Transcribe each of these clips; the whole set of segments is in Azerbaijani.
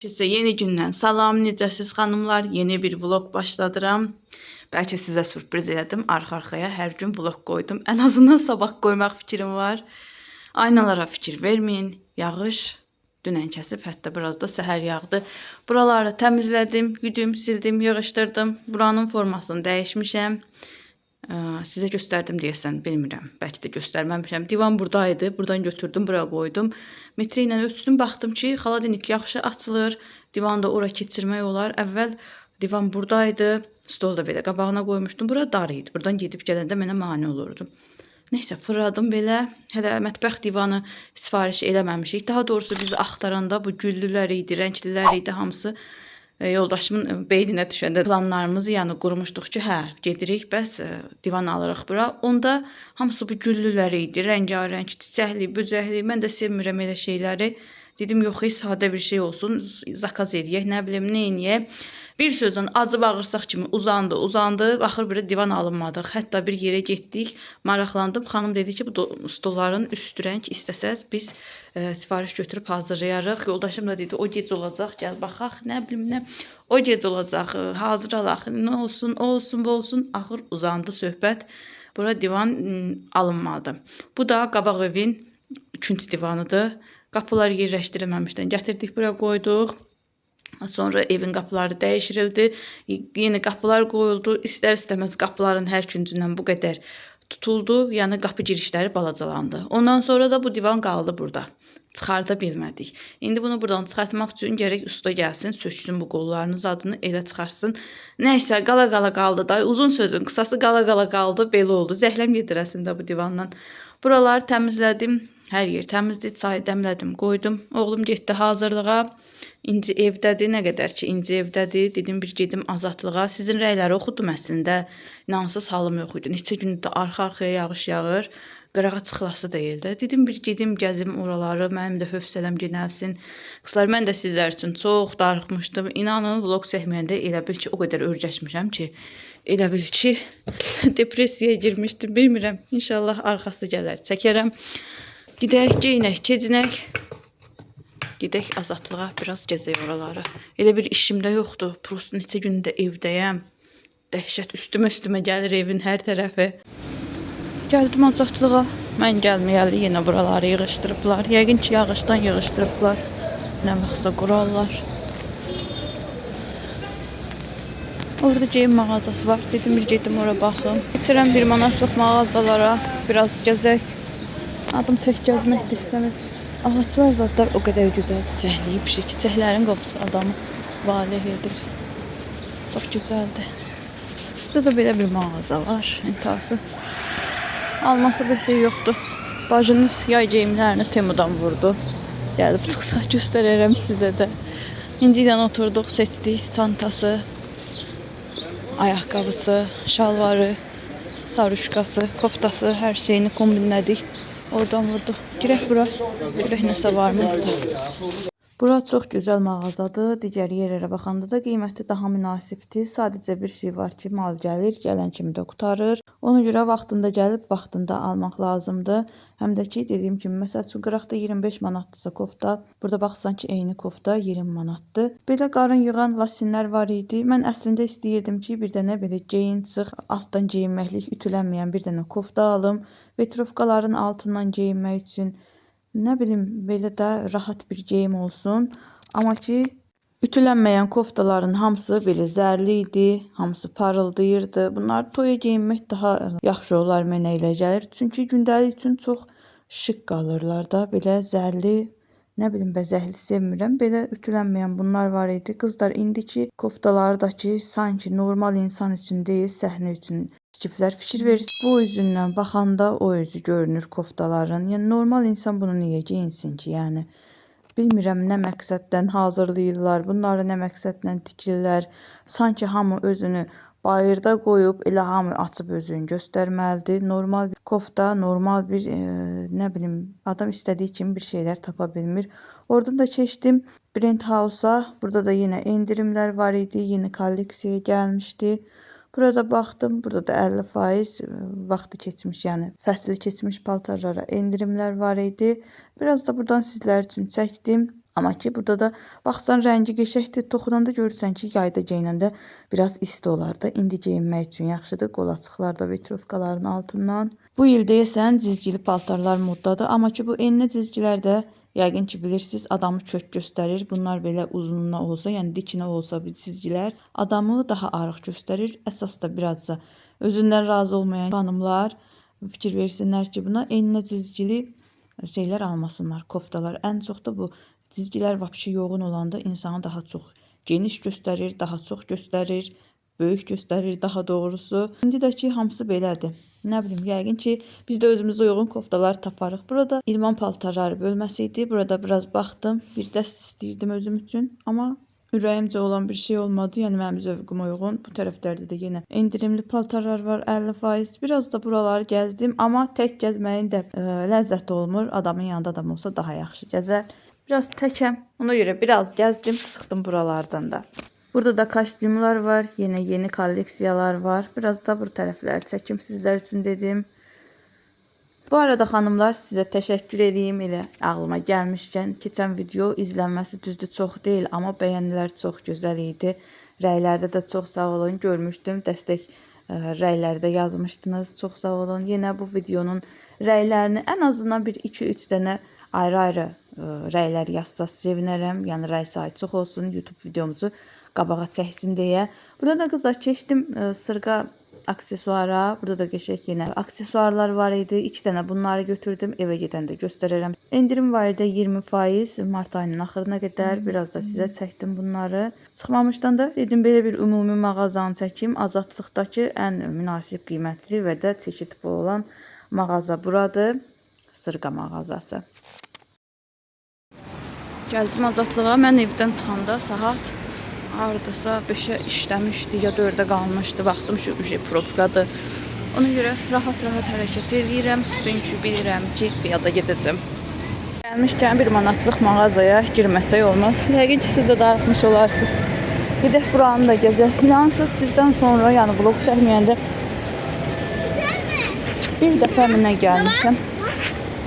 Sizə yeni gündən salam, necəsiz xanımlar? Yeni bir vlog başladıram. Bəlkə sizə sürpriz elədim. Arxa-arxaya hər gün vlog qoydum. Ən azından sabah qoymaq fikrim var. Aynalara fikir verməyin. Yağış dünən kəsib, hətta biraz da səhər yağdı. Buraları təmizlədim, yudım, sildim, yığışdırdım. Buranın formasını dəyişmişəm. Sizə göstərdim deyəsən, bilmirəm. Bəlkə də göstərməmişəm. Divan buradaydı. Buradan götürdüm, buraya qoydum. Metri ilə ölçdüm, baxdım ki, xaladenik yaxşı açılır. Divanı da ora keçirmək olar. Əvvəl divan buradaydı. Stol da belə qabağına qoymuşdum. Bura dar idi. Buradan gedib gələndə mənə mane olurdu. Nəysə, fırladım belə. Hələ mətbəx divanı sifariş eləməmişik. Daha doğrusu bizi axtaranda bu güllülər idi, rənglilər idi hamısı. Yoldaşımın beyninə düşəndə planlarımızı yəni qurmuşduq ki, hə, gedirik, bəs divan alırıq bura. Onda hamısı bu güllülər idi, rəngarəng, çiçəkli, böcəkli. Mən də sevmirəm elə şeyləri. Dedim, yox, sadə bir şey olsun, zakaz eləyək, nə bilim, nə eləyək. Bir sözlə acı bağırsaq kimi uzandı. Axır bir divan alınmadıq. Hətta bir yerə getdik, maraqlandım. Xanım dedi ki, bu stolların üstü rəng istəsəz biz sifariş götürüb hazırlayarıq. Yoldaşım da dedi, o gec olacaq, gəl baxaq, nə bilim, nə. O gec olacaq, hazırlayaq, nə olsun, o olsun, bu olsun. Axır uzandı söhbət. Bura divan alınmadı. Bu da qabaq evin üçüncü divanıdır. Qapılar yerləşdirməmişdən gətirdik, buraya qoyduq. Sonra evin qapıları dəyişdirildi. Yeni qapılar qoyuldu. İstər-istəməz qapıların hər küncündən bu qədər tutuldu. Yəni qapı girişləri balacalandı. Ondan sonra da bu divan qaldı burada. Çıxarda bilmədik. İndi bunu buradan çıxartmaq üçün gərək usta gəlsin, söksün bu qollarının zadını, elə çıxarsın. Nəysə, qala-qala qaldı da. Uzun sözün qısası qala-qala qaldı, belə oldu. Zəhləm gedir əslində bu divandan. Buraları təmizlədim. Hər yer təmizdir, çay dəmlədim, qoydum. Oğlum getdi hazırlığa. İnci evdədir, nə qədər ki İnci evdədir. Dedim bir gedim azadlığa. Sizin rəyləri oxudum əslində. İnansız halım yox idi. Neçə gündür arxa-arxaya yağış yağır. Qırağa çıxılası deyildi. Dedim bir gedim gəzim oraları. Mənim də hövsələm genəlsin. Qızlar, mən də sizlər üçün çox darıxmışdım. İnanın, vlog çəkməyəndə elə bil ki o qədər örgəşmişəm ki, elə bil ki depressiyaya girmişdim. Bilmirəm. İnşallah arxası gələr. Çəkərəm. Gidək, geyinək, kecinək. Gedək azadlığa, biraz gəzək oraları. Elə bir işim də yoxdur. Prost neçə gündə evdəyəm. Dəhşət üstümə gəlir evin hər tərəfi. Gəldim azadlığa. Mən gəlməyəli yenə buraları yığışdırıblar. Yəqin ki, yağışdan yığışdırıblar. Nə vaxtsa qurarlar. Orada geyim mağazası var. Dedim bir gedim ora baxım. Keçirəm bir manatlıq mağazalara. Biraz gəzək. Adım tək gəzmək də istəmir. Ağaçlar zadlar o qədər gözəl çiçəkliyib ki, çiçəklərin qoxusu adamı valeh edir. Çox gözəldir. Burada da belə bir mağaza var, intihası. Alması bir şey yoxdur. Bacınız yay geyimlərini Temudan vurdu. Gəlib çıxsa göstərərəm sizə də. İnci ilə oturduq, seçdik çantası, ayaqqabısı, şalvarı, saruşkası, koftası, hər şeyini kombinlədik. Oradan vurduq. Girək bura. Görək nəsə varmı burada. Bura çox gözəl mağazadır. Digər yerlərə baxanda da qiyməti daha münasibdir. Sadəcə bir şey var ki, mal gəlir, gələn kimi də qutarır. Ona görə vaxtında gəlib, vaxtında almaq lazımdır. Həm də ki, dediyim kimi, məsəl üçün qıraqda 25 manatdırsa kofta, burada baxsan ki, eyni kofta 20 manatdır. Belə qarın yığan lasinlər var idi. Mən əslində istəyirdim ki, bir dənə belə geyinçıq, altdan geyinməklik, ütülənməyən bir dənə kofta alım. Vetrovkaların altından geyinmək üçün, nə bilim, belə də rahat bir geyim olsun. Amma ki, ütülənməyən koftaların hamısı belə zərli idi, hamısı parıldayırdı. Bunlar toya geyinmək daha yaxşı olar mənə elə gəlir. Çünki gündəlik üçün çox şık qalırlar da, belə zərli, nə bilim, bəzəkli sevmirəm. Belə ütülənməyən bunlar var idi. Qızlar, indiki koftalardakı sanki normal insan üçün deyil, səhnə üçün tikiblər. Fikir verirsiniz, bu üzündən baxanda o özü görünür koftaların. Yəni normal insan bunu niyə geyinsin ki? Yəni bilmirəm nə məqsədlə hazırlayırlar, bunları nə məqsədlə tikirlər. Sanki hamı özünü bayırda qoyub, elə hamı açıb özünü göstərməlidir. Normal bir kofta, normal bir, nə bilim, adam istədiyi kimi bir şeylər tapa bilmir. Oradan da keçdim Brent House-a. Burada da yenə endirimlər var idi, yeni kolleksiyaya gəlmişdi. Burada baxdım, burada da 50% vaxtı keçmiş, yəni fəsli keçmiş paltarlara endirimlər var idi. Biraz da buradan sizlər üçün çəkdim. Amma ki burada da baxsan rəngi qəşəngdir. Toxunanda görürsən ki, yayda geyinəndə biraz isti olar da. İndi geyinmək üçün yaxşıdır. Qol açıqlar da vetrovkaların altından. Bu il deyəsən cizgili paltarlar moddadır. Amma ki bu enli cizgilər də yəqin ki bilirsiniz adamı kök göstərir. Bunlar belə uzunluğuna olsa, yəni dikinə olsa bu cizgilər adamı daha arıq göstərir. Əsas da birazca özündən razı olmayan xanımlar fikir versinlər ki, buna enli cizgili şeylər almasınlar, koftalar. Ən çox da bu çizgilər vapşı yoğun olanda insanı daha çox geniş göstərir, daha çox göstərir, böyük göstərir daha doğrusu. İndi də ki hamısı belədir. Nə bilim, yəqin ki biz də özümüzə uyğun koftalar taparıq. Burada idman paltarları bölməsi idi. Burada biraz baxdım. Bir dəst istəyirdim özüm üçün, amma ürəyimcə olan bir şey olmadı. Yəni mənim zövqümə uyğun. Bu tərəflərdə də yenə endirimli paltarlar var 50%. Biraz da buraları gəzdim, amma tək gəzməyin də ləzzəti olmur. Adamın yanında adam olsa daha yaxşı gəzər. Biraz təkəm. Ona görə biraz gəzdim, çıxdım buralardan da. Burada da kostyumlar var. Yeni kolleksiyalar var. Biraz da bu tərəfləri çəkim sizlər üçün dedim. Bu arada xanımlar sizə təşəkkür edeyim elə ağlıma gəlmişkən. Keçən video izlənməsi düzdür çox deyil, amma bəyənilər çox gözəl idi. Rəylərdə də çox sağ olun. Görmüşdüm, dəstək rəylərdə yazmışdınız. Çox sağ olun. Yenə bu videonun rəylərini ən azından bir 2-3 dənə ayrı-ayrı rəylər yazsaz sevinərəm. Yəni rəy sayı çox olsun, YouTube videomuzu qabağa çəksin deyə. Burada da qızlar keçdim sırğa aksesuara. Burada da qəşəng yenə aksesuarlar var idi. 2 dənə bunları götürdüm. Evə gedəndə göstərərəm. Endirim var idi 20% mart ayının axırına qədər. Biraz da sizə çəkdim bunları. Çıxmamışdan da dedim belə bir ümumi mağazanı çəkim. Azadlıqdakı ən münasib qiymətli və də çeşid bol olan mağaza buradır. Sırğa mağazası. Gəldim Azadlığa. Mən evdən çıxanda saat hardasa 5-ə işləmişdi ya 4-ə qalmışdı. Baxdım şu probkadır. Ona görə rahat-rahat hərəkət edirəm. Çünki bilirəm ki, piyada gedəcəm. Gəlmişkən 1 manatlıq mağazaya girməsək olmaz. Yəqin ki, siz də darıxmış olarsınız. Gedək buranı da gəzək. İnansız sizdən sonra, yəni vlog çəkməyəndə bir dəfə mənə gəlmişəm.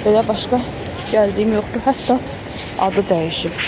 Belə başqa gəldiyim yoxdur. Hətta adı dəyişib.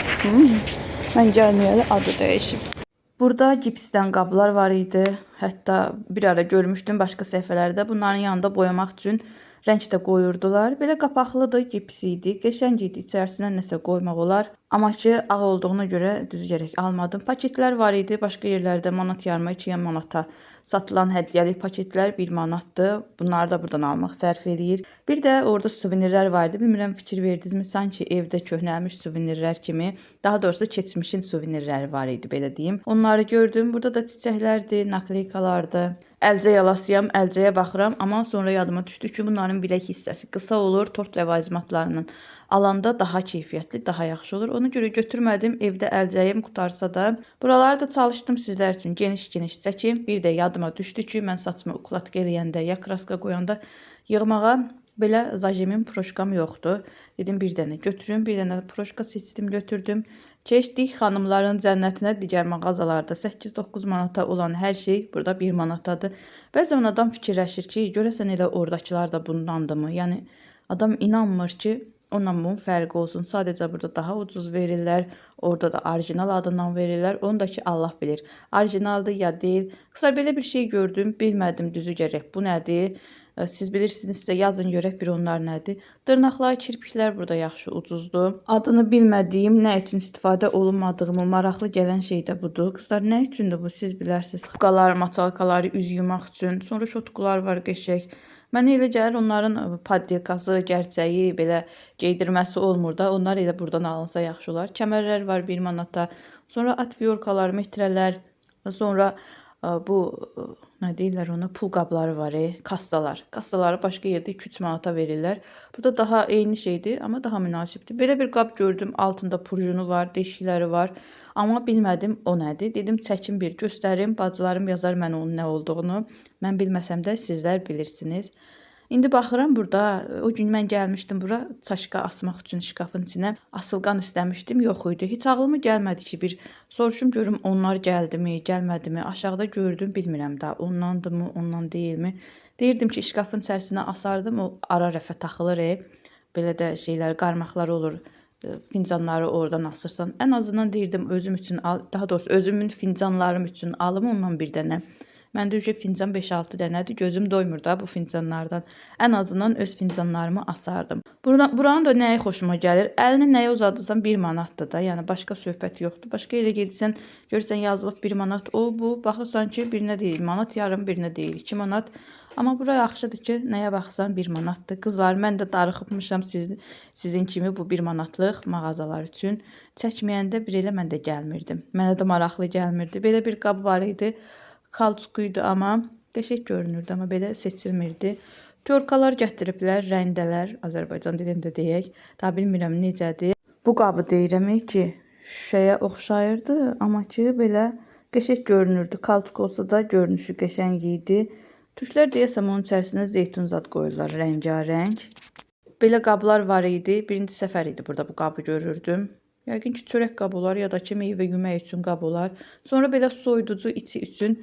Mən gəlməyəli adı dəyişib. Burada gipsdən qablar var idi. Hətta bir ara görmüşdüm başqa səhifələrdə. Bunların yanında boyamaq üçün rəng də qoyurdular. Belə qapaqlıdır, gips idi. Qəşəng idi. İçərisinə nəsə qoymaq olar. Amma ki, ağ olduğuna görə düzgərək almadım. Paketlər var idi. Başqa yerlərdə manat yarıma 2 manata satılan hədiyyəlik paketlər 1 manatdır. Bunları da buradan almaq sərf eləyir. Bir də orada suvenirlər vardı. Bilmirəm fikir verdinizmi? Sanki evdə köhnəlmiş suvenirlər kimi. Daha doğrusu keçmişin suvenirləri var idi, belə deyim. Onları gördüm. Burada da çiçəklərdir, nakleykalardır. Əlcə yalasıyam, əlcəyə baxıram. Amma sonra yadıma düşdü ki, bunların bilək hissəsi qısa olur. Tort ləvazimatlarının alanda daha keyfiyyətli, daha yaxşı olur. Ona görə götürmədim. Evdə əlcəyim qutarsa da. Buraları da çalışdım sizlər üçün geniş-geniş çəkim. Bir də yadıma düşdü ki, mən saçımı ukladka eləyəndə ya kraska qoyanda yığmağa belə zajemim, proşkam yoxdur. Dedim bir dənə götürüm, bir dənə proşka seçdim, götürdüm. Keçdik xanımların cənnətinə. Digər mağazalarda 8-9 manata olan hər şey burada 1 manatadır. Bəzən adam fikirləşir ki, görəsən elə oradakılar da bundandırmı? Yəni adam inanmır ki, onunla bunun fərqi olsun. Sadəcə burada daha ucuz verirlər. Orada da orijinal adından verirlər. Onu da ki Allah bilir. Orijinaldır ya deyil. Qısa belə bir şey gördüm. Bilmədim düzü gərək. Bu nədir? Siz bilirsinizsə yazın görək bir onlar nədir. Dırnaqlar, kirpiklər burada yaxşı ucuzdur. Adını bilmədiyim, nə üçün istifadə olunmadığımı maraqlı gələn şey də budur. Qızlar, nə üçündür bu siz bilərsiniz. Xıqqalar, maçalkaları üz yumaq üçün. Sonra şotkular var qəşəng. Mənə elə gəlir onların paddekası, gərçəyi, belə geydirməsi olmur da. Onlar elə buradan alınsa yaxşı olar. Kəmərlər var 1 manata. Sonra atviyorkalar, metrələr. Sonra bu nə deyirlər ona, pul qabları var, kassalar. Kassaları başqa yerdə 2-3 manata verirlər. Burada daha eyni şeydir, amma daha münasibdir. Belə bir qab gördüm, altında purjunu var, deşikləri var. Amma bilmədim o nədir. Dedim çəkim bir göstərim, bacılarım yazar mən onun nə olduğunu. Mən bilməsəm də sizlər bilirsiniz. İndi baxıram burada, o gün mən gəlmişdim bura, çaşka asmaq üçün şkafın içinə asılqan istəmişdim, yox idi. Heç ağlıma gəlmədi ki, bir soruşum görüm onlar gəldimi, gəlmədimi. Aşağıda gördüm, bilmirəm da, onlandırmı, ondan deyilmi. Deyirdim ki, şkafın içərisinə asardım, o ara rəfə taxılır, belə də şeylər, qarmaqlar olur. fincanları oradan asırsan. En azından deyirdim özüm üçün, daha doğrusu özümün fincanlarım üçün alım ondan bir dənə. Məndə ücə fincan 5-6 dənədir. Gözüm doymur da bu fincanlardan. En azından öz fincanlarımı asardım. Buranın da nəyi xoşuma gəlir? Əlini nəyə uzadırsan 1 manatdır da. Yəni başqa söhbət yoxdur. Başqa yerə gedirsən, görürsən yazılıb 1 manat o bu. Baxırsan ki, birinə deyil manat yarım, birinə deyil 2 manat. Amma bura yaxşıdır ki, nəyə baxsan 1 manatdır. Qızlar, mən də darıxıbmışam sizin kimi bu 1 manatlıq mağazalar üçün. Çəkməyəndə bir elə mən də gəlmirdim. Mənə də maraqlı gəlmirdi. Belə bir qab var idi. Kalçukuydu amma qəşəng görünürdü, amma belə seçilmirdi. Törkalar gətiriblər, rəndələr, Azərbaycan dilində deyək. Daha bilmirəm necədir. Bu qabı deyirəm ki, şüşəyə oxşayırdı, amma ki belə qəşəng görünürdü. Kalçuk olsa da görünüşü qəşəng idi. Türklər deyəsəm onun içərisinə zeytun zad qoyurlar, rəngarəng. Belə qablar var idi. Birinci səfər idi burada bu qabı görürdüm. Yəqin ki, çörək qabı olar ya da ki, meyvə yemək üçün qab olar. Sonra belə soyuducu içi üçün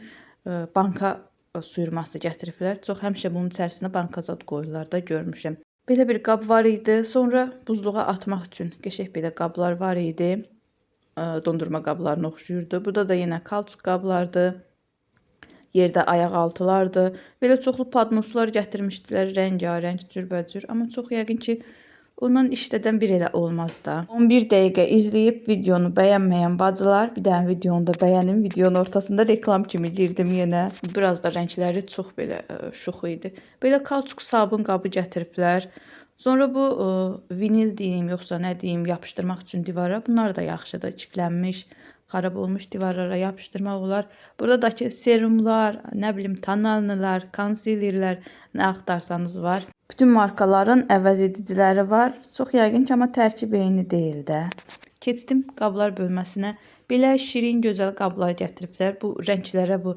banka suyurması gətiriblər. Çox həmişə bunun içərisinə banka zad qoyurlar da görmüşəm. Belə bir qab var idi. Sonra buzluğa atmaq üçün qəşəng belə qablar var idi. Dondurma qablarına oxşuyurdu. Burada da yenə kalçuk qablardı. Yerdə ayaq altılardı. Belə çoxlu padnoslar gətirmişdilər, rəngarəng, cürbəcür. Amma çox yəqin ki, ondan işlədən bir elə olmaz da. 11 dəqiqə izləyib videonu bəyənməyən bacılar, bir dənə videonu da bəyənin. Videonun ortasında reklam kimi girdim yenə. Biraz da rəngləri çox belə şux idi. Belə kalçuk sabun qabı gətiriblər. Sonra bu vinil deyim, yoxsa nə deyim, yapışdırmaq üçün divara. Bunlar da yaxşıdır, çiflənmiş, xarab olmuş divarlara yapışdırmaq olar. Burada da ki serumlar, nə bilim tonallar, konsilerlər, nə axtarsanız var. Bütün markaların əvəz ediciləri var. Çox yəqin ki, amma tərkib eyni deyil də. Keçdim qablar bölməsinə. Belə şirin, gözəl qablar gətiriblər. Bu rənglərə, bu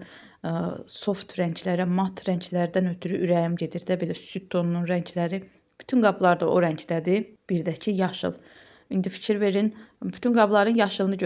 soft rənglərə, mat rənglərdən ötürü ürəyim gedir də. Belə süd tonunun rəngləri. Bütün qablar da o rəngdədir. Bir də ki, yaşıl. İndi fikir verin, bütün qabların yaşılını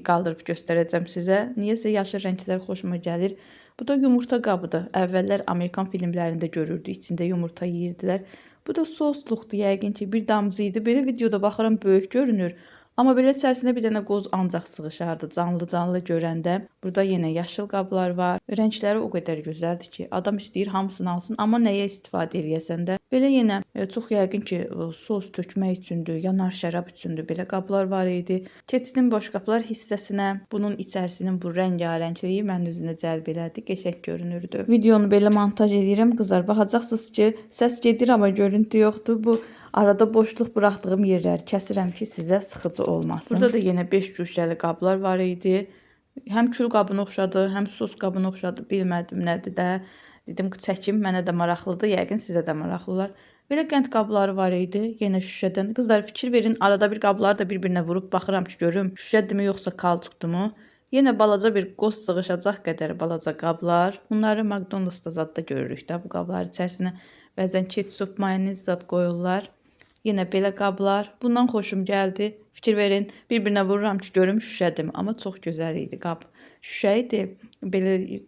qaldırıb göstərəcəm sizə. Niyəsə yaşıl rənglər xoşuma gəlir. Bu da yumurta qabıdır. Əvvəllər Amerikan filmlərində görürdük, içində yumurta yeyirdilər. Bu da sosluqdur yəqin ki, bir damcı idi. Belə videoda baxıram böyük görünür. Amma belə içərisinə bir dənə qoz ancaq sığışardı canlı görəndə. Burada yenə yaşıl qablar var. Rəngləri o qədər gözəldir ki, adam istəyir hamısını alsın, amma nəyə istifadə eləyəsən də. Belə yenə çox yəqin ki, sos tökmək üçündür, yanar şərab üçündür. Belə qablar var idi. Keçdim boşqablar hissəsinə. Bunun içərisinin bu rəngarəngliyi mənim üzünə cəlb elədi. Qəşəng görünürdü. Videonu belə montaj edirəm. Qızlar, baxacaqsınız ki, səs gedir, amma görüntü yoxdur. Bu arada boşluq buraxdığım yerləri kəsirəm ki, sizə sıxıcı olmasın. Burada da yenə 5 cücəli qablar var idi. Həm kül qabına oxşadı, həm sos qabına oxşadı. Bilmədim nədir də. Dedim ki, çəkim mənə də maraqlıdır, yəqin sizə də maraqlılar. Belə qənd qabları var idi, yenə şüşədən. Qızlar, fikir verin, arada bir qabları da bir-birinə vurub baxıram ki, görüm şüşədirmi yoxsa kalçukdurmu? Yenə balaca bir qoz sığışacaq qədər balaca qablar. Bunları McDonald's-da zadda görürük də bu qablar içərisinə. Bəzən ketçup, mayonez zad qoyurlar. Yenə belə qablar. Bundan xoşum gəldi. Fikir verin, bir-birinə vururam ki, görüm şüşədim. Amma çox gözəl idi qab. Şüşə idi. Belə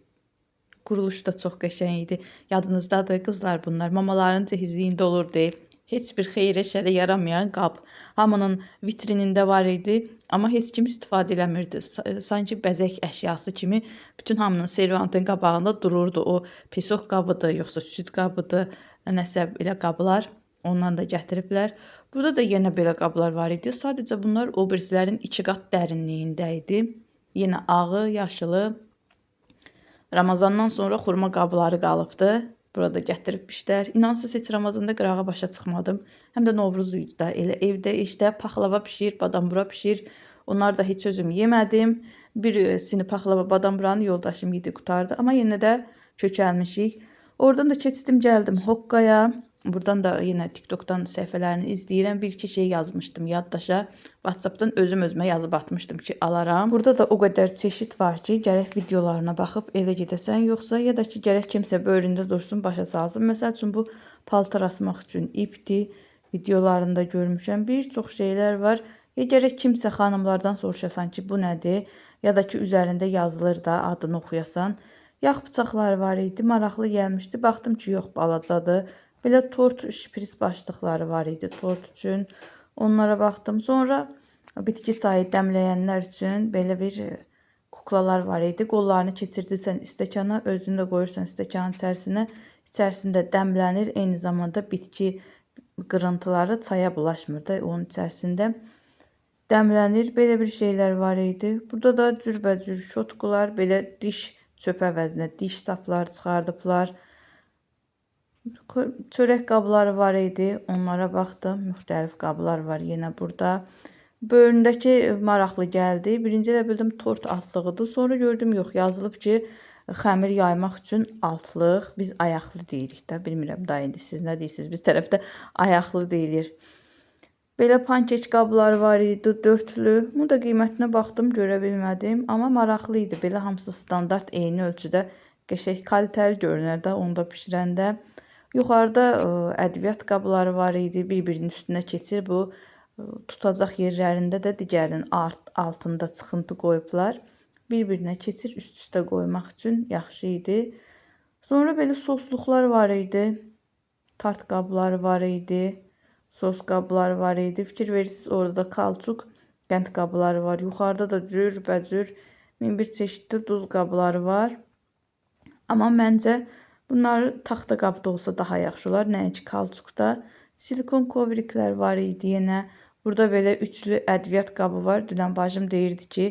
quruluşu da çox qəşəng idi. Yadınızdadır qızlar bunlar. Mamaların cehizliyində olurdu. Heç bir xeyrə şərə yaramayan qab. Hamının vitrinində var idi. Amma heç kim istifadə eləmirdi. Sanki bəzək əşyası kimi bütün hamının servantın qabağında dururdu. O pesok qabıdır, yoxsa süd qabıdır, nəsə elə qablar. Ondan da gətiriblər. Burada da yenə belə qablar var idi. Sadəcə bunlar o birisilərin 2 qat dərinliyində idi. Yenə ağı, yaşılı. Ramazandan sonra xurma qabları qalıbdı. Burada gətiribmişlər. İnansız heç Ramazanda qırağa başa çıxmadım. Həm də Novruz idi da. Elə evdə işdə paxlava pişir, badambura pişir. Onlar da heç özüm yemədim. Bir sini paxlava badamburanı yoldaşım yedi qutardı. Amma yenə də kökəlmişik. Oradan da keçdim gəldim Hoqqaya. Buradan da yenə TikTok'dan səhifələrini izləyirəm. Bir-iki şey yazmışdım yaddaşa. WhatsApp'dan özümə yazıb atmışdım ki, alaram. Burada da o qədər çeşid var ki, gərək videolarına baxıb elə gedəsən, yoxsa ya da ki, gərək kimsə böyründə dursun, başa salsın. Məsəl üçün bu paltar asmaq üçün ipdir. Videolarında görmüşəm. Bir çox şeylər var. Ya gərək kimsə xanımlardan soruşasan ki, bu nədir? Ya da ki, üzərində yazılır da, adını oxuyasan. Yağ bıçaqları var idi. Maraqlı gəlmişdi. Baxdım ki, yox, balacadır. Belə tort şpris başlıqları var idi tort üçün. Onlara baxdım. Sonra bitki çayı dəmləyənlər üçün belə bir kuklalar var idi. Qollarını keçirdirsən stəkana, özünü də qoyursan stəkanın içərisinə. İçərisində dəmlənir. Eyni zamanda bitki qırıntıları çaya bulaşmır da onun içərisində. Dəmlənir. Belə bir şeylər var idi. Burada da cürbəcür şotkular, belə diş çöp əvəzinə diş sapları çıxardıblar. Çörək qabları var idi. Onlara baxdım. Müxtəlif qablar var yenə burada. Böyründəki maraqlı gəldi. Birinci də bildim tort altlığıdır. Sonra gördüm yox, yazılıb ki, xəmir yaymaq üçün altlıq. Biz ayaqlı deyirik də. Bilmirəm da indi siz nə deyirsiniz? Biz tərəfdə ayaqlı deyilir. Belə pankek qabları var idi, dörtlü. Bunu da qiymətinə baxdım, görə bilmədim. Amma maraqlı idi. Belə hamısı standart, eyni ölçüdə qəşəng kalitəli görünər də onda bişirəndə. Yuxarıda ədviyyat qabları var idi. Bir-birinin üstünə keçir. Bu tutacaq yerlərində də digərinin altında çıxıntı qoyublar. Bir-birinə keçir, üst-üstə qoymaq üçün yaxşı idi. Sonra belə sosluqlar var idi. Tart qabları var idi. Sos qabları var idi. Fikir verirsiniz, orada da kalçuk qənd qabları var. Yuxarıda da cürbəcür min bir çeşidli duz qabları var. Amma məncə bunları taxta qabda olsa daha yaxşı olar. Nəinki kalçukda. Silikon kovriklər var idi yenə. Burada belə üçlü ədviyyat qabı var. Dünən bacım deyirdi ki,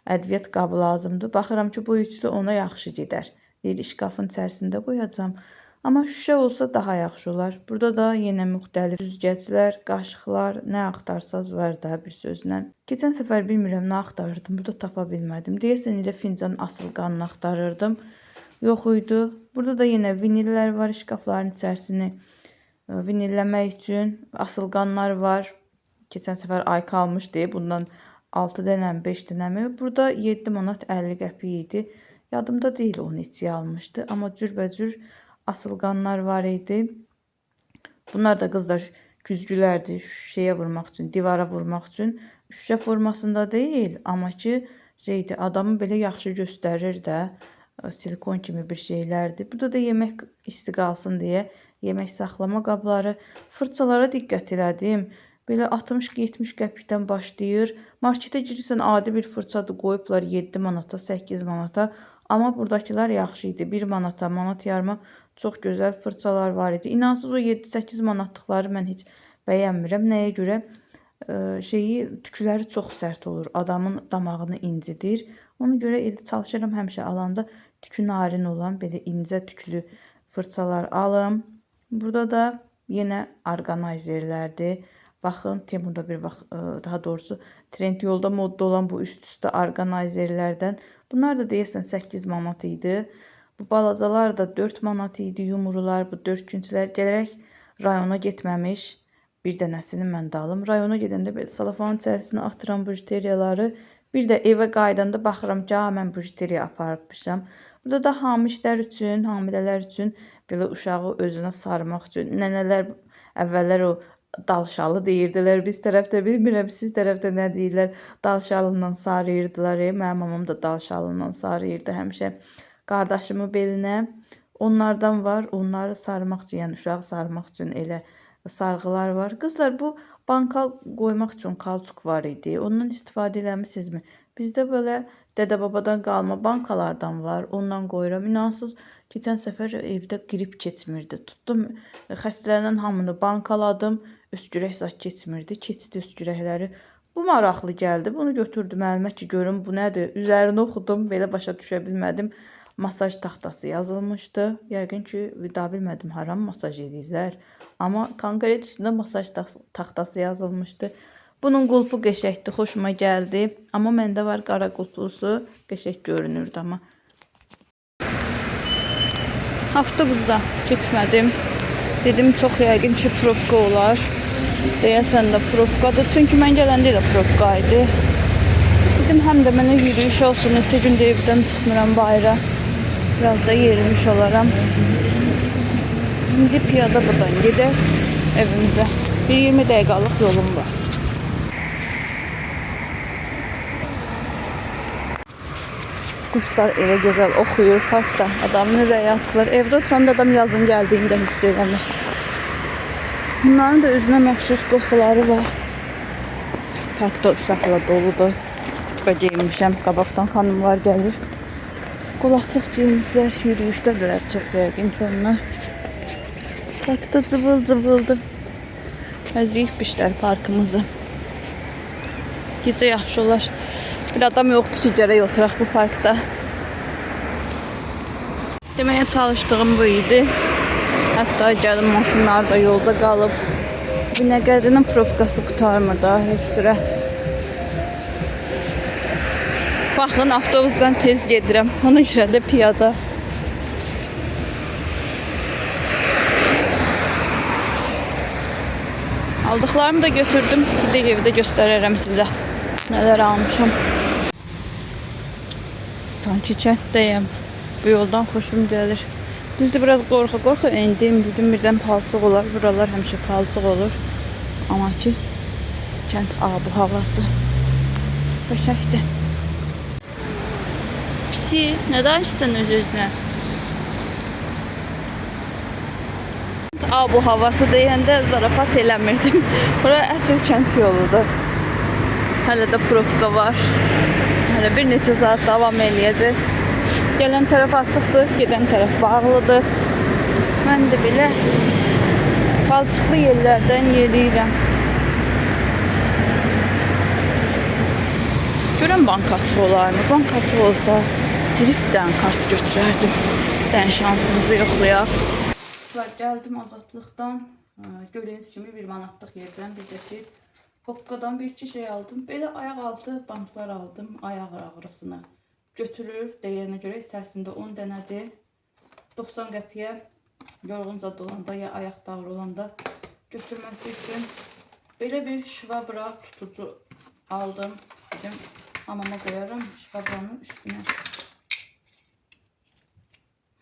ədviyyat qabı lazımdır. Baxıram ki, bu üçlü ona yaxşı gedər. Deyir, şkafın içərisində qoyacam. Amma şüşə olsa daha yaxşı olar. Burada da yenə müxtəlif süzgəclər, qaşıqlar, nə axtarsaz var da bir sözlə. Keçən səfər bilmirəm nə axtarırdım. Burada tapa bilmədim. Deyəsən elə fincan asılqanını axtarırdım. Yox idi. Burada da yenə vinillər var. Şkafların içərisini vinilləmək üçün. Asılqanlar var. Keçən səfər ay qalmışdı. Bundan 6 dənəm, 5 dənəmi. Burada 7 manat 50 qəpik idi. Yadımda deyil o neçəyə almışdı. Amma cürbəcür asılqanlar var idi. Bunlar da qızlar güzgülərdir. Şüşəyə vurmaq üçün, divara vurmaq üçün. Şüşə formasında deyil. Amma ki, adamı belə yaxşı göstərir də. Silikon kimi bir şeylərdir. Burada da yemək isti qalsın deyə yemək saxlama qabları. Fırçalara diqqət elədim. Belə 60-70 qəpikdən başlayır. Marketə girirsən, adi bir fırçadır, qoyublar 7 manata, 8 manata. Amma buradakılar yaxşı idi. 1 manata, manat yarıma çox gözəl fırçalar var idi. İnansız o 7-8 manatlıqları mən heç bəyənmirəm. Nəyə görə? Tükləri çox sərt olur. Adamın damağını incidir. Ona görə elə çalışıram həmişə alanda tükü narin olan belə incə tüklü fırçalar alım. Burada da yenə orqanayzerlərdir. Baxın, Temuda bir vaxt, daha doğrusu Trendyolda modda olan bu üst-üstə orqanayzerlərdən. Bunlar da deyəsən 8 manat idi. Bu balacalar da 4 manat idi, yumrular, bu 4 künclər gələrək rayona getməmiş. Bir dənəsini mən də alım. Rayona gedəndə belə salafanın içərisinə atıram bujuteriyaları. Bir də evə qaydanda baxıram ki, mən bujuteriya aparmışam. Burada da hamişlər üçün, hamilələr üçün belə uşağı özünə sarmaq üçün. Nənələr əvvəllər o dalşalı deyirdilər. Biz tərəfdə bilmirəm, siz tərəfdə nə deyirlər. Dalşalından sarıyırdılar. Mənim mamam da dalşalından sarıyırdı həmişə. Qardaşımı belinə. Onlardan var. Onları sarmaq üçün, yəni uşağı sarmaq üçün elə sarğılar var. Qızlar, bu banka qoymaq üçün kalçuk var idi. Ondan istifadə eləmisinizmi? Bizdə belə dədə-babadan qalma bankalardan var. Ondan qoyuram. İnansız, keçən səfər evdə qrip keçmirdi. Tutdum, xəstələnən hamını bankaladım. Öskürək zat keçmirdi. Keçdi öskürəkləri. Bu maraqlı gəldi. Bunu götürdüm əlimə ki, görüm bu nədir. Üzərini oxudum. Belə başa düşə bilmədim. Masaj taxtası yazılmışdı. Yəqin ki, daha bilmədim haram masaj edirlər. Amma konkret üstündə masaj taxtası yazılmışdı. Bunun qulpu qəşəkdir, xoşuma gəldi. Amma məndə var qara qulplusu. Qəşək görünürdü amma. Avtobusda getmədim. Dedim çox yəqin ki, probka olar. Deyəsən də probkadır. Çünki mən gələndə də probka idi. Dedim, həm də mənə yürüyüş olsun. Neçə gündə evdən çıxmıram bayra. Biraz da yerimiş olaram. İndi piyada buradan gedək evimizə. Bir 20 dəqiqəlik yolum var. Quşlar elə gözəl oxuyur parkda. Adamın ürəyi açılır. Evdə oturan da adam yazın gəldiyini də hiss eləmir. Bunların da özünə məxsus qoxuları var. Parkda uşaqla doludur. Kutka geyinmişəm. Qabaqdan xanımlar gəlir. Qulaqçıq geyinmişlər. Yürüyüşdədirlər çox yəqin ki onlar. Parkda cıvıl-cıvıldır. Əziyibmişlər parkımızı. Gecə yaxşı olar. Bir adam yoxdur ki, gərək oturaq bu parkda. Deməyə çalışdığım bu idi. Hətta gəlin maşınlar da yolda qalıb. Binəqədinin probkası qutarmır da heç cürə. Baxın, avtobusdan tez gedirəm. Ona görə də piyada. Aldıqlarımı da götürdüm. Bir də evdə göstərərəm sizə. Nələr almışam. Sanki kənddəyəm. Bu yoldan xoşum gəlir. Düzdür, biraz qorxa-qorxa endim. Dedim, birdən palçıq olar. Buralar həmişə palçıq olur. Amma ki, kənd bu havası. Qəşəngdir. Pisi, nə danışsan öz-özünə? Bu havası deyəndə zarafat eləmirdim. Bura əsl kənd yoludur. Hələ də probka var. Hələ bir neçə saat davam eləyəcək. Gələn tərəf açıqdır, gedən tərəf bağlıdır. Mən də belə palçıqlı yerlərdən yeriyirəm. Görəm bank açıq olarmı? Bank açıq olsa dirikdən kart götürərdim. Dən şansımızı yoxlayaq. Gəldim azadlıqdan. Gördüyünüz kimi 1 manatlıq yerdən bir də ki, Hokkadan bir-iki şey aldım. Belə ayaq altı banklar aldım. Ayaq ağrısını götürür. Deyənə görə içərisində 10 dənədir. 90 qəpiyə yorğun zad olanda ya ayaq ağrı olanda götürməsi üçün belə bir şvabra tutucu aldım. Dedim, hamama qoyarım şvabranın üstünə.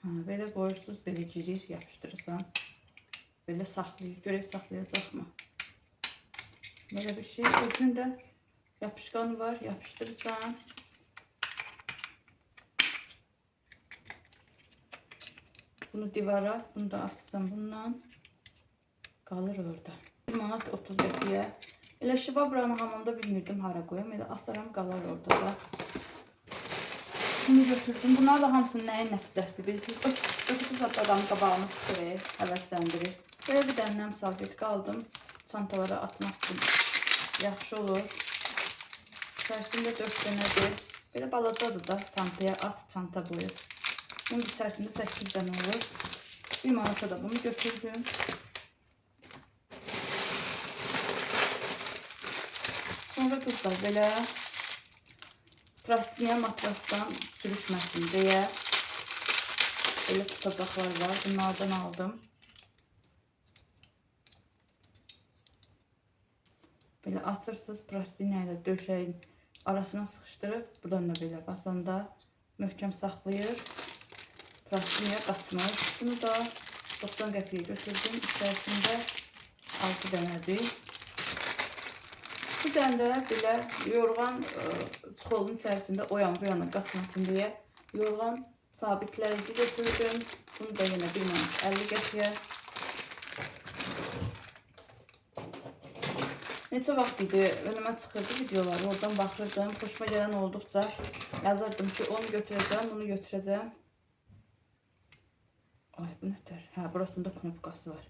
Belə qoyursuz, belə girir, yapışdırırsan. Belə saxlayır. Görək saxlayacaqmı? Böyle bir şey. Özünde yapışkan var. Yapıştırırsan. Bunu divara, bunu da assan bundan. Qalır orada. 1 manat 30 qəpiyə. Elə şivabranı hamamda bilmirdim hara qoyam. Elə asaram, qalar orada da. Bunu götürdüm. Bunlar da hamısının nəyin nəticəsidir bilirsiniz. Ötüsüz hatta adamın qabağını çıxırır, həvəsləndirir. Belə bir dənə nəm salfet aldım. Çantalara atmaq üçün yaxşı olur. İçərisində 4 dənədir. Belə balacadır da, çantaya at, çanta qoyur. Bunun içərisində 8 dənə olur. 1 manata da bunu götürdüm. Sonra qızlar belə plastiyə matrasdan sürüşməsin deyə belə tutacaqlar var. Bunlardan aldım. Belə açırsınız, plastiklə ilə döşəyin arasına sıxışdırıb, buradan da belə basanda möhkəm saxlayır. Plastiyə qaçmır. Bunu da 90 qəpiyə götürdüm. İçərisində 6 dənədir. Bir dənə də belə yorğan çuxolun içərisində o yan bu yana qaçmasın deyə yorğan sabitləyici götürdüm. Bunu da yenə 1 manat 50 qəpiyə. Neçə vaxt idi önümə çıxırdı videolar, oradan baxırdım. Xoşuma gələn olduqca yazırdım ki, onu götürəcəm, bunu götürəcəm. Ay, bu nətər? Hə, burasında knopkası var.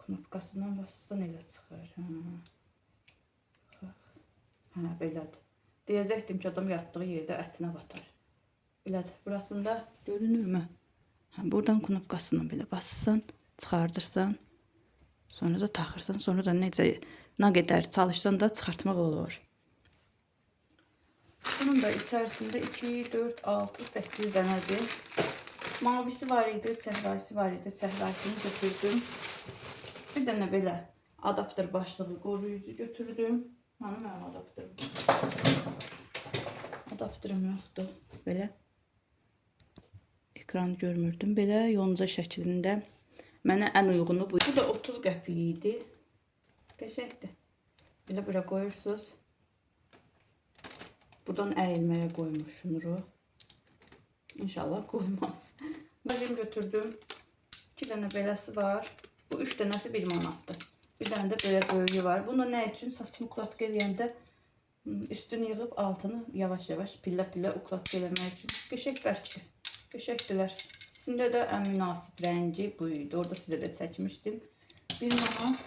Knopkasından bassan elə çıxır. Hə, belədir. Deyəcəkdim ki, adam yatdığı yerdə ətinə batar. Belədir. Burasında görünürmü? Hə, buradan knopkasından belə bassan, çıxardırsan. Sonra da taxırsan. Sonra da nə qədər çalışsan da çıxartmaq olur. Bunun da içərisində 2, 4, 6, 8 dənədir. Mavisi var idi, çəhrayisi var idi. Çəhrayisini götürdüm. Bir dənə belə adapter başlığı qoruyucu götürdüm. Hanı mənim adapterim? Adapterim yoxdur. Belə ekran görmürdüm. Belə yonca şəklində. Mənə ən uygunu bu. Bu da 30 qəpik idi. Qəşəngdir. Belə bura qoyursunuz. Buradan əyilməyə qoymuşumru. İnşallah qoymaz. Mən götürdüm. 2 dənə beləsi var. Bu 3 dənəsi 1 manatdır. Bir dənə də belə böyüyü var. Bunda nə üçün? Saçımı qulatlıq eləyəndə Üstünü yığıb altını yavaş-yavaş pillə-pillə ukladka eləmək üçün. Qəşəng bərkdir. Qəşəngdirlər. İçində də ən münasib rəngi bu idi. Orada sizə də çəkmişdim. 1 manat.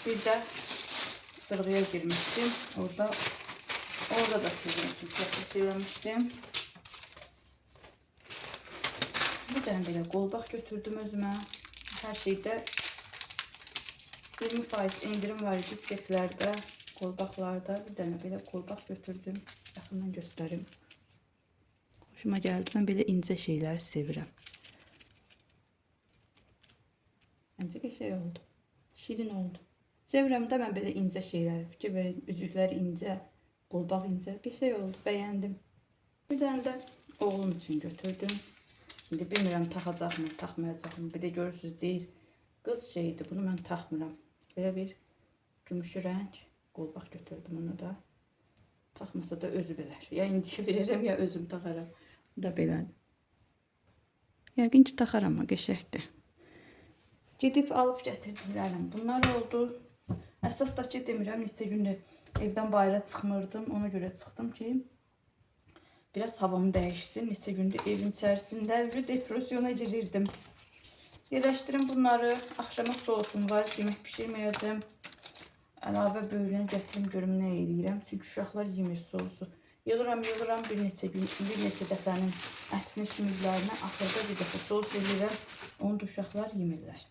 Bir də sırğıya girmişdim. Orada da sizin üçün çəkiliş eləmişdim. Bir dənə belə qolbaq götürdüm özümə. Hər şeydə 20% indirim var idi setlərdə, qolbaqlarda. Bir dənə belə qolbaq götürdüm. Yaxından göstərim. Xoşuma gəldi. Mən belə incə şeyləri sevirəm. Məncə qəşəng oldu. Şirin oldu. Sevirəm də mən belə incə şeyləri. Fikir verin, üzüklər incə, qolbaq incə. Qəşəng oldu, bəyəndim. Bir dənə də oğlum üçün götürdüm. Şimdi bilmirəm taxacaqmı, taxmayacaqmı. Bir də görürsünüz deyir, qız şeydir, bunu mən taxmıram. Belə bir gümüşü rəng qolbaq götürdüm onu da. Taxmasa da özü bilər. Ya incə verərəm, ya özüm taxaram. Bu da belədir. Yəqin ki taxaram, amma qəşəngdir. Gedib alıb gətirdiklərim bunlar oldu. Əsas da ki demirəm, neçə gündür evdən bayıra çıxmırdım. Ona görə çıxdım ki biraz havamı dəyişsin. Neçə gündür evin içərisində depresyona girirdim. Yerləşdirim bunları. Axşama sousum var. Yemək pişirməyəcəm. Əlavə böyrünə gətirim görüm nə eləyirəm. Çünki uşaqlar yemir sousu. Yığıram bir neçə gün, bir neçə dəfənin ətini sümüklərinə. Axırda bir dəfə sous eləyirəm. Onu da uşaqlar yemirlər.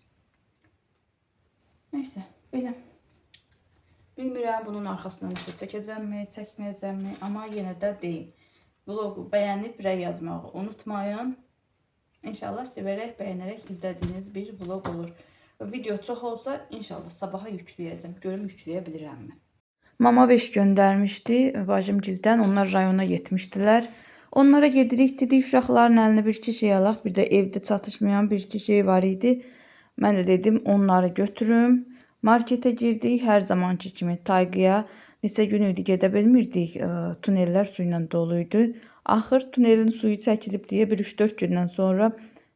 Neysə, belə. Bilmirəm bunun arxasından nəsə çəkəcəmmi, çəkməyəcəmmi. Amma yenə də deyim. Vlogu bəyənib rəy yazmağı unutmayın. İnşallah sevərək, bəyənərək izlədiyiniz bir vlog olur. Video çox olsa inşallah sabaha yükləyəcəm. Görüm yükləyə bilirəmmi. Mama veş göndərmişdi bacımgildən. Onlar rayona getmişdilər. Onlara gedirik dedik, uşaqların əlinə bir iki şey alaq. Bir də evdə çatışmayan bir iki şey var idi. Mən də dedim onları götürüm. Marketə girdik. Hər zamanki kimi Tayqıya. Neçə gün idi gedə bilmirdik. Tunellər su ilə doluydu. Axır tunelin suyu çəkilib deyə bir 3-4 gündən sonra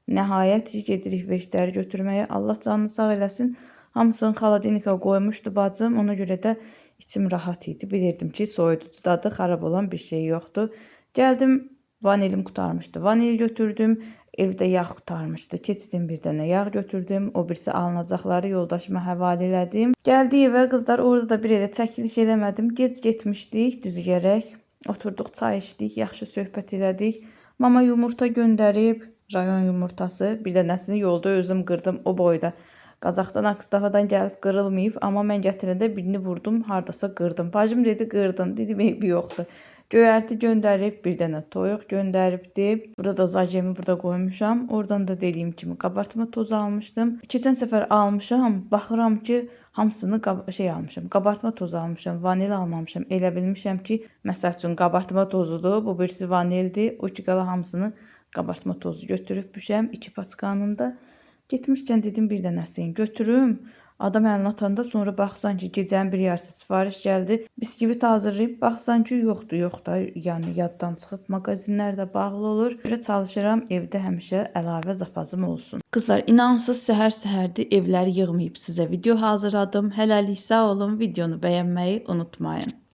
nəhayət gedirik veşləri götürməyə. Allah canını sağ eləsin. Hamısını xaladenika qoymuşdu bacım. Ona görə də içim rahat idi. Bilirdim ki, soyuducudadır, xarab olan bir şey yoxdur. Gəldim, vanilim qutarmışdı. Vanil götürdüm. Evdə yağ qutarmışdı. Keçdim bir dənə yağ götürdüm. O birisi alınacaqları yoldaşıma həvalə elədim. Gəldi evə qızlar, orada da bir elə çəkiliş eləmədim. Gec getmişdik düzü gərək. Oturduq, çay içdik, yaxşı söhbət elədik. Mama yumurta göndərib, rayon yumurtası. Bir dənəsini yolda özüm qırdım o boyda. Qazaxdan, Akstafadan gəlib qırılmayıb. Amma mən gətirəndə birini vurdum, hardasa qırdım. Bacım dedi qırdın, dedim eybi yoxdur. Göyərti göndərib, bir dənə toyuq göndəribdi. Burada da zacemi burada qoymuşam. Oradan da dediyim kimi qabartma tozu almışdım. Keçən səfər almışam, baxıram ki hamısını almışam. Qabartma tozu almışam, vanil almamışam. Elə bilmişəm ki, məsəl üçün qabartma tozudur, bu birisi vanildir. O ki qala hamısını qabartma tozu götürübmüşəm 2 paçkanın da. Getmişkən dedim bir dənəsini götürüm. Adam əlinə atanda sonra baxsan ki, gecənin bir yarısı sifariş gəldi. Biskvit hazırlayıb baxsan ki, yoxdur da, yəni yaddan çıxıb. Mağazinlər də bağlı olur. Görə çalışıram evdə həmişə əlavə zapazım olsun. Qızlar, inansız səhər-səhərdir evləri yığmayıb sizə video hazırladım. Hələlik sağ olun, videonu bəyənməyi unutmayın.